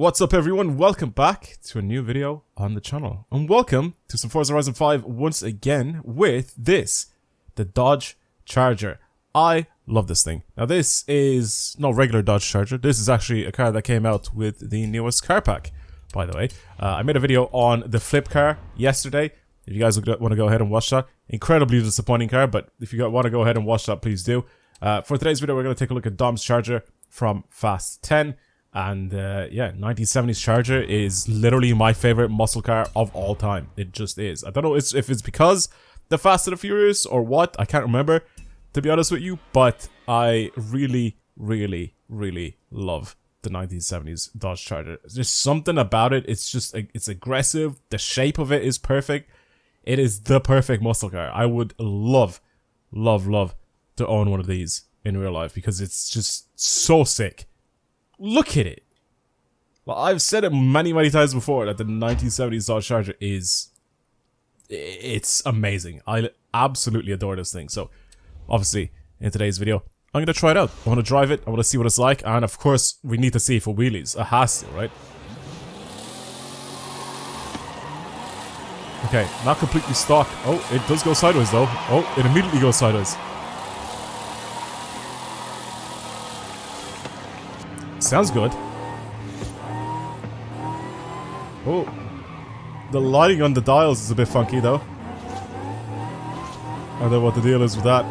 What's up everyone, welcome back to a new video on the channel. And welcome to some Forza Horizon 5 once again with this, the Dodge Charger. I love this thing. Now this is no regular Dodge Charger, this is actually a car that came out with the newest car pack, by the way. I made a video on the flip car yesterday. If you guys want to go ahead and watch that. Incredibly disappointing car, but if you want to go ahead and watch that, please do. For today's video, we're going to take a look at Dom's Charger from Fast 10. And yeah, 1970s Charger is literally my favorite muscle car of all time. It just is. I don't know if it's because the Fast and the Furious or what. I can't remember, to be honest with you. But I really, really, really love the 1970s Dodge Charger. There's something about it. It's just, it's aggressive. The shape of it is perfect. It is the perfect muscle car. I would love, love, love to own one of these in real life because it's just so sick. Look at it. Well, I've said it many, many times before that the 1970s Dodge Charger it's amazing. I absolutely adore this thing. So, obviously, in today's video, I'm going to try it out. I want to drive it. I want to see what it's like. And, of course, we need to see for wheelies. It has to, right? Okay, not completely stock. Oh, it does go sideways, though. Oh, it immediately goes sideways. Sounds good. Oh, the lighting on the dials is a bit funky though. I don't know what the deal is with that.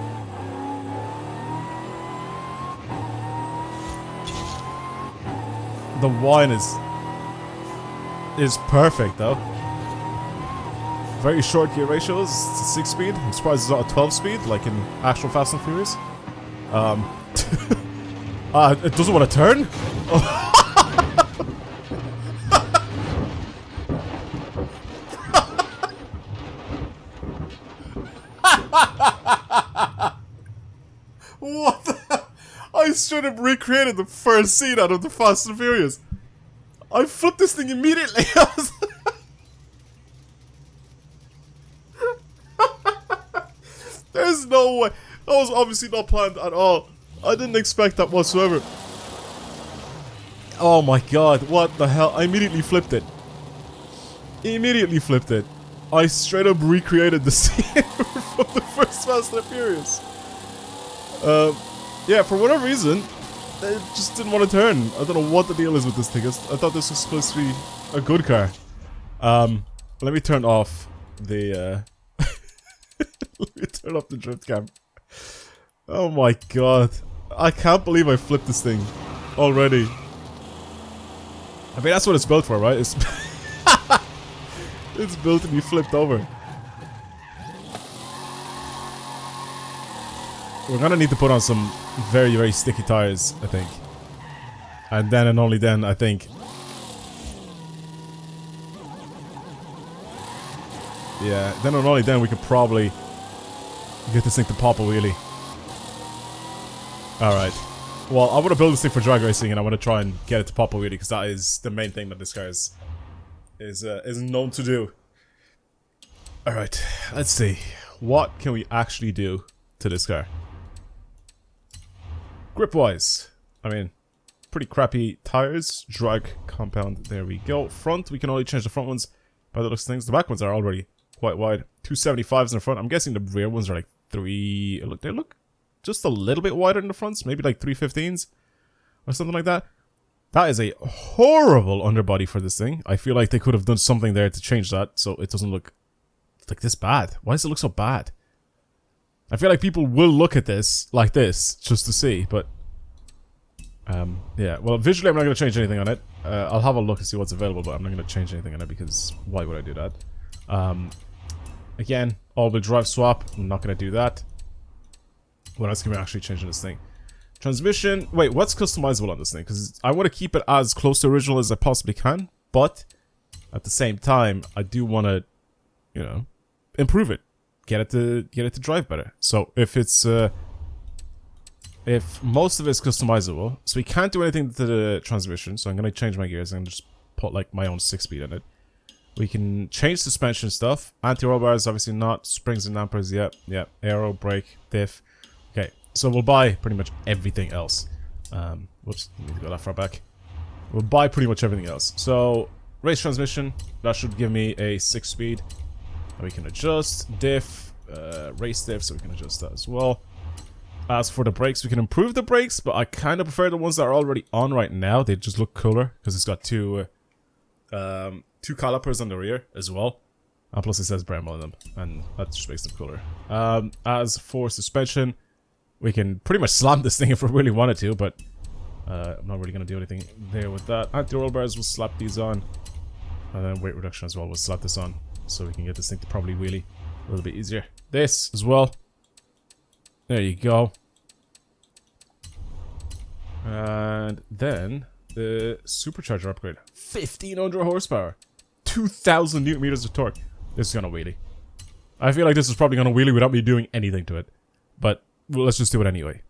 The whine is perfect though. Very short gear ratios. It's a 6-speed. I'm surprised it's not a 12-speed like in actual Fast and Furious. It doesn't want to turn? Oh. What the? I straight up recreated the first scene out of the Fast and Furious. I flipped this thing immediately. There's no way. That was obviously not planned at all. I didn't expect that whatsoever. Oh my god, what the hell? I immediately flipped it. Immediately flipped it. I straight up recreated the scene from the first Fast and Furious. Yeah, for whatever reason, it just didn't want to turn. I don't know what the deal is with this thing. I thought this was supposed to be a good car. Let me turn off the, let me turn off the drift cam. Oh my god. I can't believe I flipped this thing already. I mean, that's what it's built for, right? It's, it's built to be flipped over. We're gonna need to put on some very, very sticky tires, I think. And then and only then, I think. Yeah, then and only then we could probably get this thing to pop a wheelie. Alright. Well, I want to build this thing for drag racing and I want to try and get it to pop a wheelie because that is the main thing that this car is known to do. Alright, let's see. What can we actually do to this car? Grip-wise, I mean, pretty crappy tires. Drag compound, there we go. Front, we can only change the front ones by the looks of things. The back ones are already quite wide. 275s in the front. I'm guessing the rear ones are like 3... Look, they look just a little bit wider than the fronts, maybe like 315s or something like that. That is a horrible underbody for this thing. I feel like they could have done something there to change that so it doesn't look like this bad. Why does it look so bad? I feel like people will look at this like this just to see, but yeah, well, visually I'm not going to change anything on it. I'll have a look and see what's available, but I'm not going to change anything on it because why would I do that? Again, all-wheel drive swap, I'm not going to do that. What else can we actually change in this thing? Transmission. Wait, what's customizable on this thing? Because I want to keep it as close to original as I possibly can, but at the same time, I do want to, you know, improve it, get it to drive better. So if it's if most of it's customizable, so we can't do anything to the transmission. So I'm gonna change my gears and just put like my own 6-speed in it. We can change suspension stuff. Anti-roll bars, obviously not. Springs and dampers, yep, yep. Aero, brake, diff. Okay, so we'll buy pretty much everything else. Whoops, need to go that far back. We'll buy pretty much everything else. So, race transmission, that should give me a 6-speed. We can adjust diff, race diff, so we can adjust that as well. As for the brakes, we can improve the brakes, but I kind of prefer the ones that are already on right now. They just look cooler because it's got two calipers on the rear as well. And plus it saes Brembo on them, and that just makes them cooler. As for suspension, we can pretty much slam this thing if we really wanted to, but I'm not really going to do anything there with that. Anti-roll bars, we'll slap these on. And then weight reduction as well, we'll slap this on. So we can get this thing to probably wheelie a little bit easier. This as well. There you go. And then the supercharger upgrade. 1500 horsepower. 2000 newton meters of torque. This is gonna wheelie. I feel like this is probably gonna wheelie without me doing anything to it. But well, let's just do it anyway.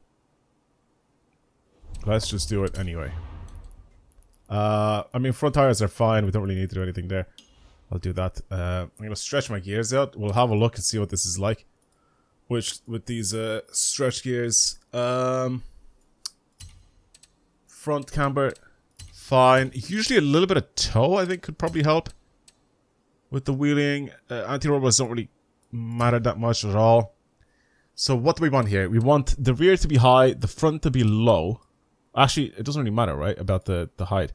Let's just do it anyway. I mean, front tires are fine. We don't really need to do anything there. I'll do that. I'm gonna stretch my gears out. We'll have a look and see what this is like. Which with these stretch gears, front camber, fine. Usually a little bit of toe, I think, could probably help with the wheeling. Anti-roll bars don't really matter that much at all. So what do we want here? We want the rear to be high, the front to be low. Actually, it doesn't really matter, right, about the height.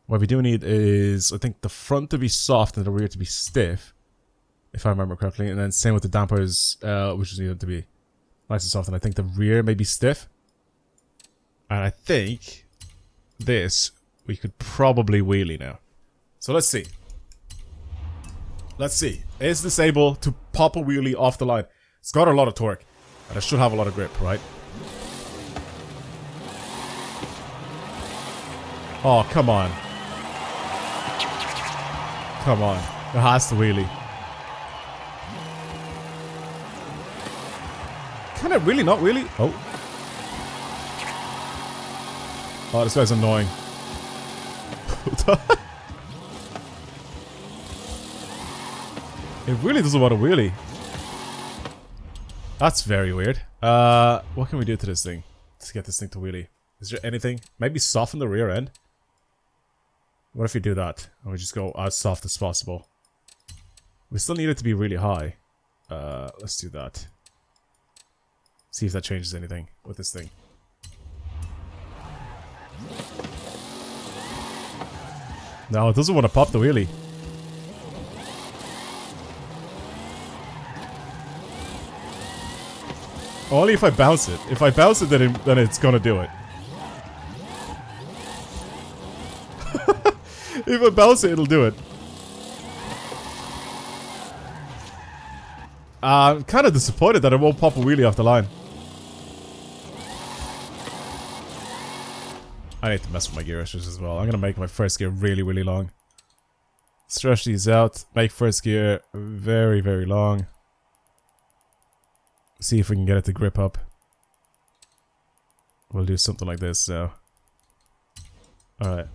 What we do need is, I think, the front to be soft and the rear to be stiff, if I remember correctly. And then same with the dampers, which is needed to be nice and soft. And I think the rear may be stiff. And I think this, we could probably wheelie now. So let's see. Let's see. Is this able to pop a wheelie off the line? It's got a lot of torque. And it should have a lot of grip, right? Oh, come on. Come on. It has to wheelie. Can it really not wheelie? Oh. Oh, this guy's annoying. It really doesn't want to wheelie. That's very weird. What can we do to this thing to get this thing to wheelie? Is there anything? Maybe soften the rear end? What if we do that? And we just go as soft as possible. We still need it to be really high. Let's do that. See if that changes anything with this thing. No, it doesn't want to pop the wheelie. Only if I bounce it. If I bounce it, then it's gonna do it. If I bounce it, it'll do it. I'm kind of disappointed that it won't pop a wheelie off the line. I need to mess with my gear ratios as well. I'm gonna make my first gear really, really long. Stretch these out. Make first gear very, very long. See if we can get it to grip up. We'll do something like this, so. Alright.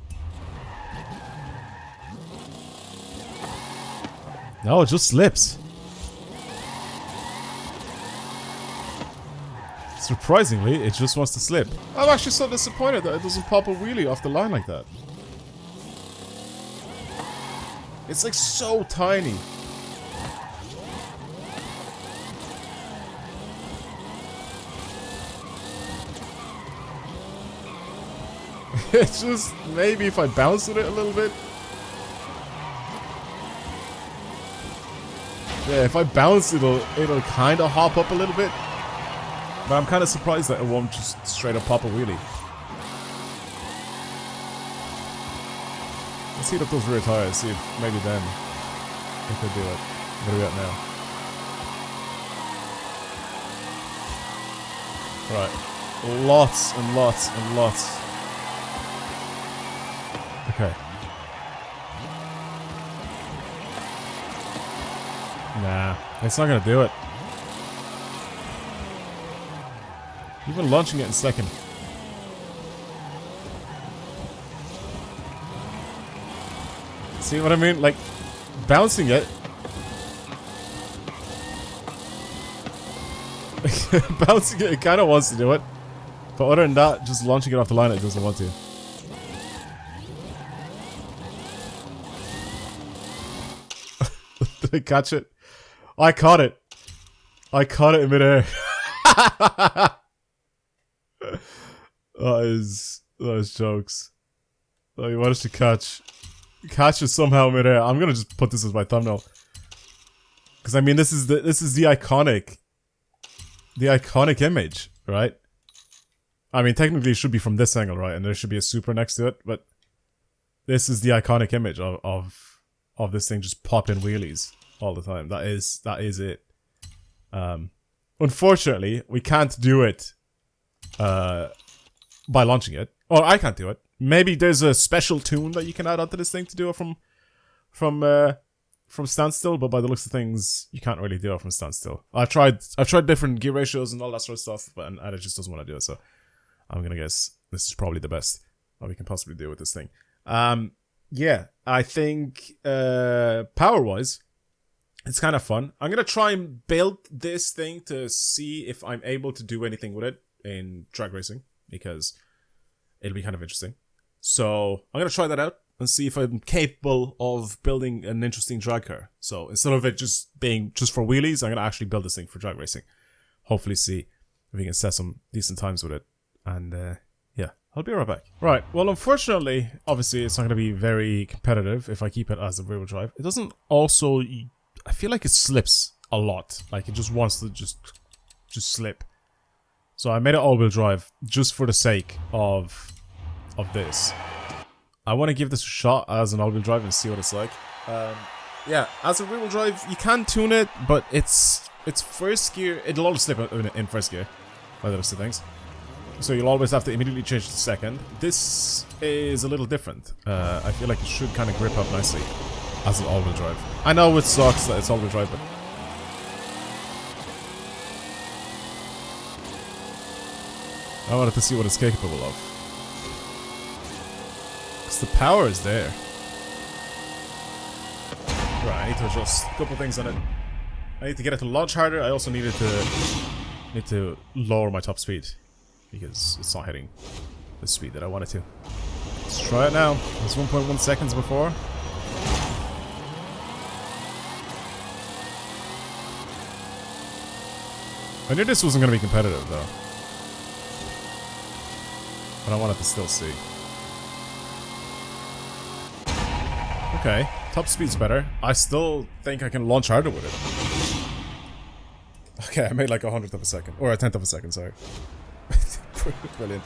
No, it just slips. Surprisingly, it just wants to slip. I'm actually so disappointed that it doesn't pop a wheelie off the line like that. It's like so tiny. It's just, maybe if I bounce it a little bit. Yeah, if I bounce it'll kind of hop up a little bit. But I'm kind of surprised that it won't just straight up pop a wheelie. Let's heat up those rear tires, see if maybe then it could do it. What are we at now? Right. Lots and lots and lots. Okay. Nah, it's not gonna do it. Even launching it in second. See what I mean? Like, bouncing it. Bouncing it, it kind of wants to do it. But other than that, just launching it off the line, it doesn't want to. Did I catch it? I caught it. I caught it in midair. That is jokes. Oh, you managed to catch it somehow in midair. I'm gonna just put this as my thumbnail. Because I mean this is the iconic image, right? I mean technically it should be from this angle, right? And there should be a super next to it, but this is the iconic image of this thing just popping wheelies all the time. That is it. Unfortunately, we can't do it by launching it. Or I can't do it. Maybe there's a special tune that you can add onto this thing to do it from standstill, but by the looks of things, you can't really do it from standstill. I've tried different gear ratios and all that sort of stuff, but and it just doesn't want to do it. So I'm gonna guess this is probably the best that we can possibly do with this thing. Yeah, I think power-wise, it's kind of fun. I'm gonna try and build this thing to see if I'm able to do anything with it in drag racing, because it'll be kind of interesting. So I'm gonna try that out and see if I'm capable of building an interesting drag car. So instead of it just being just for wheelies, I'm gonna actually build this thing for drag racing. Hopefully see if we can set some decent times with it. And yeah, I'll be right back. Right, well unfortunately, obviously it's not gonna be very competitive if I keep it as a rear-wheel drive. It doesn't also, I feel like it slips a lot. Like it just wants to just slip. So I made it all-wheel drive just for the sake of this. I want to give this a shot as an all-wheel drive and see what it's like. Yeah, as a rear-wheel drive, you can tune it, but it's first gear. It'll always slip in first gear, by the looks of things. So you'll always have to immediately change to second. This is a little different. I feel like it should kind of grip up nicely as an all-wheel drive. I know it sucks that it's all-wheel drive, but I wanted to see what it's capable of. Because the power is there. Right, I need to adjust a couple things on it. I need to get it to launch harder. I also need to lower my top speed, because it's not hitting the speed that I want it to. Let's try it now. It's 1.1 seconds before. I knew this wasn't going to be competitive though. But I wanted to still see. Okay, top speed's better. I still think I can launch harder with it. Okay, I made like 100th of a second. Or a 10th of a second, sorry. Brilliant.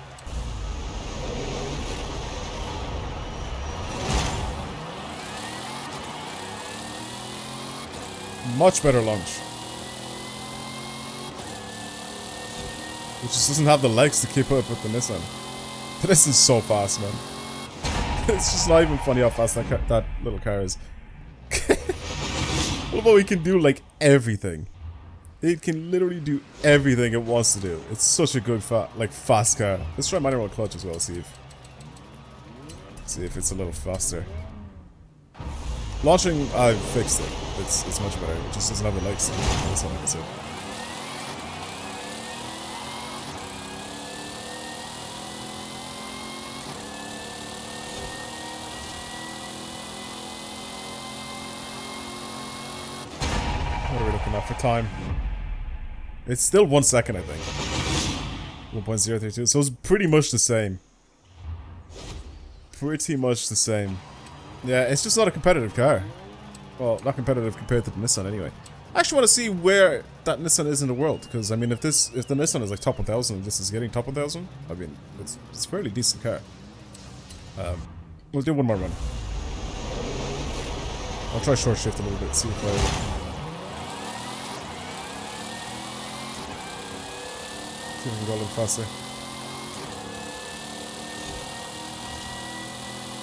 Much better launch. It just doesn't have the legs to keep up with the Nissan. The Nissan's so fast, man. It's just not even funny how fast that little car is. What about we can do like everything? It can literally do everything it wants to do. It's such a good fast car. Let's try manual clutch as well, see if it's a little faster. Launching, I've fixed it. It's much better. It just doesn't have the legs. That's all I can say. What are we looking at for time? It's still 1 second, I think. 1.032, so it's pretty much the same. Pretty much the same. Yeah, it's just not a competitive car. Well, not competitive compared to the Nissan anyway. I actually want to see where that Nissan is in the world, because I mean, if the Nissan is like top 1000 and this is getting top 1000, I mean, it's a fairly decent car. We'll do one more run. I'll try short shift a little bit, see if I can go a little faster.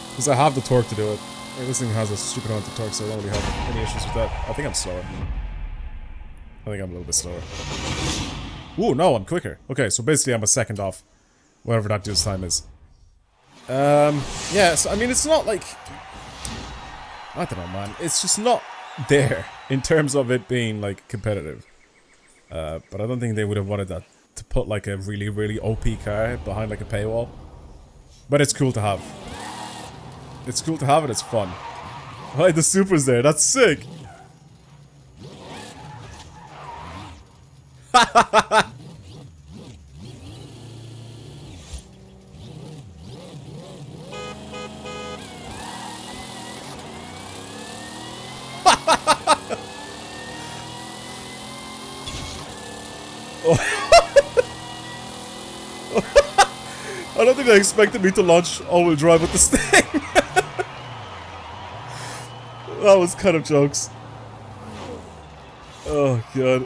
Because I have the torque to do it. This thing has a stupid amount of torque, so I don't really have any issues with that. I think I'm slower. I think I'm a little bit slower. Ooh, no, I'm quicker. Okay, so basically I'm a second off whatever that dude's time is. Yeah, so I mean, it's not like... I don't know, man. It's just not there in terms of it being, like, competitive. But I don't think they would have wanted that to put, like, a really, really OP car behind, like, a paywall. But it's cool to have. It's cool to have it, it's fun. Oh, the super's there, that's sick! I don't think they expected me to launch all-wheel drive with this thing. That was kind of jokes. Oh god.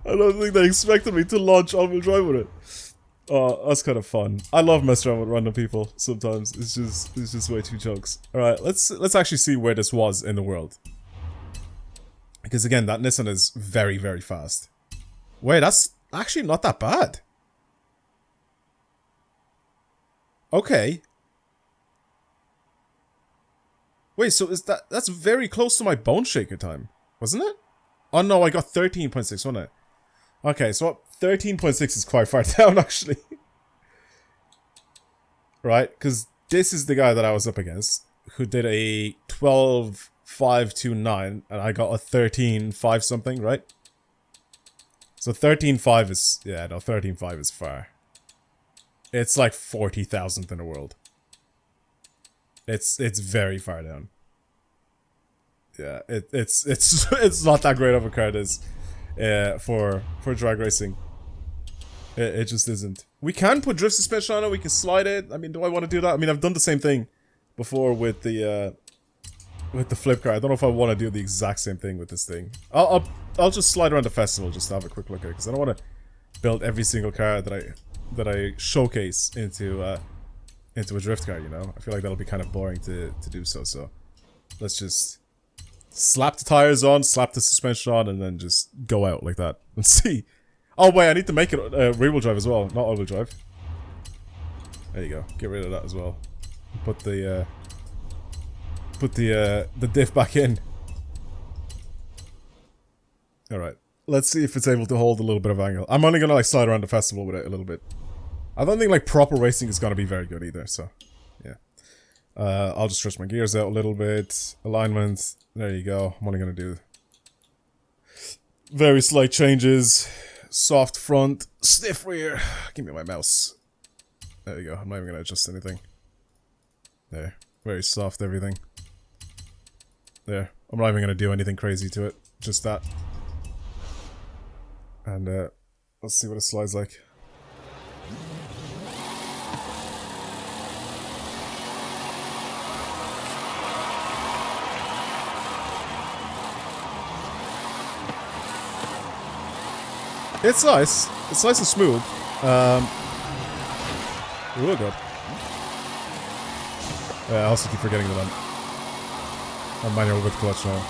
I don't think they expected me to launch all-wheel drive with it. Oh, that's kind of fun. I love messing around with random people sometimes. It's just way too jokes. Alright, let's actually see where this was in the world. Because again, that Nissan is very, very fast. Wait, that's actually not that bad. Okay. Wait, so that's very close to my bone shaker time, wasn't it? Oh no, I got 13.6, wasn't it? Okay, so 13.6 is quite far down actually. Right, because this is the guy that I was up against, who did a 12.529, and I got a 13.5 something, right? So 13.5 is, yeah, no, 13.5 is far. It's like 40,000th in the world. It's very far down. Yeah, it's not that great of a card as for drag racing. It just isn't. We can put drift suspension on it. We can slide it. I mean, do I want to do that? I mean, I've done the same thing before with the flip car. I don't know if I want to do the exact same thing with this thing. I'll just slide around the festival just to have a quick look at it, because I don't want to build every single car that I showcase into a drift car. You know, I feel like that'll be kind of boring to do so. So let's just slap the tires on, slap the suspension on, and then just go out like that and see. Oh wait, I need to make it rear-wheel drive as well, not all-wheel drive. There you go. Get rid of that as well. Put the diff back in. All right. Let's see if it's able to hold a little bit of angle. I'm only gonna like slide around the festival with it a little bit. I don't think like proper racing is gonna be very good either. So, yeah. I'll just stretch my gears out a little bit. Alignment. There you go. I'm only gonna do very slight changes. Soft front, stiff rear. Give me my mouse. There you go. I'm not even gonna adjust anything. There. Very soft everything. There. I'm not even gonna do anything crazy to it. Just that. And let's see what it slides like. It's nice. It's nice and smooth. Oh god. I also keep forgetting that I'm manual with clutch now.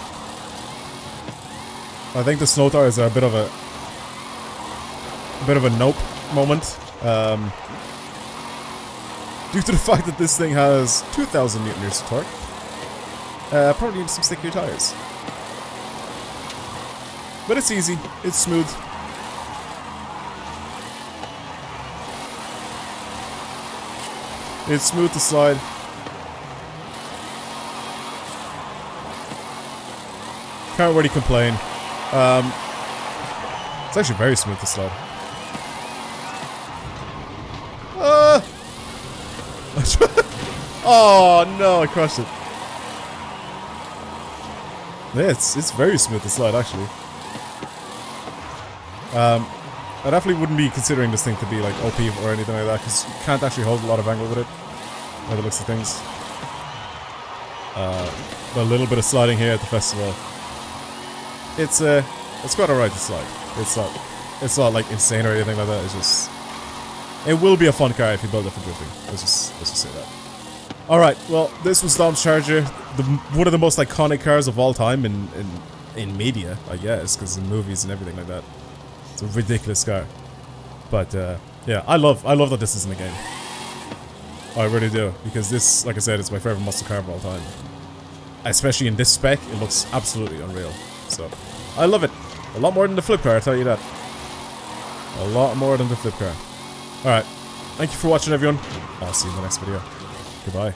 I think the snow tires are a bit of a nope moment. Due to the fact that this thing has 2,000 Nm of torque. Probably need some stickier tires. But it's easy. It's smooth. It's smooth to slide. Can't really complain. It's actually very smooth to slide. Oh no, I crushed it. Yeah, it's very smooth to slide actually. I definitely wouldn't be considering this thing to be like OP or anything like that, because you can't actually hold a lot of angle with it, by the looks of things. But a little bit of sliding here at the festival. It's quite alright to slide. It's not like insane or anything like that. It's just, it will be a fun car if you build it for drifting. Let's just say that. All right, well, this was Dom's Charger, one of the most iconic cars of all time in media, I guess, because in movies and everything like that. It's a ridiculous car, but yeah, I love that this is in the game. I really do, because this, like I said, is my favorite muscle car of all time. Especially in this spec, it looks absolutely unreal. So, I love it. A lot more than the flip car, I'll tell you that. A lot more than the flip car. Alright, thank you for watching, everyone. I'll see you in the next video. Goodbye.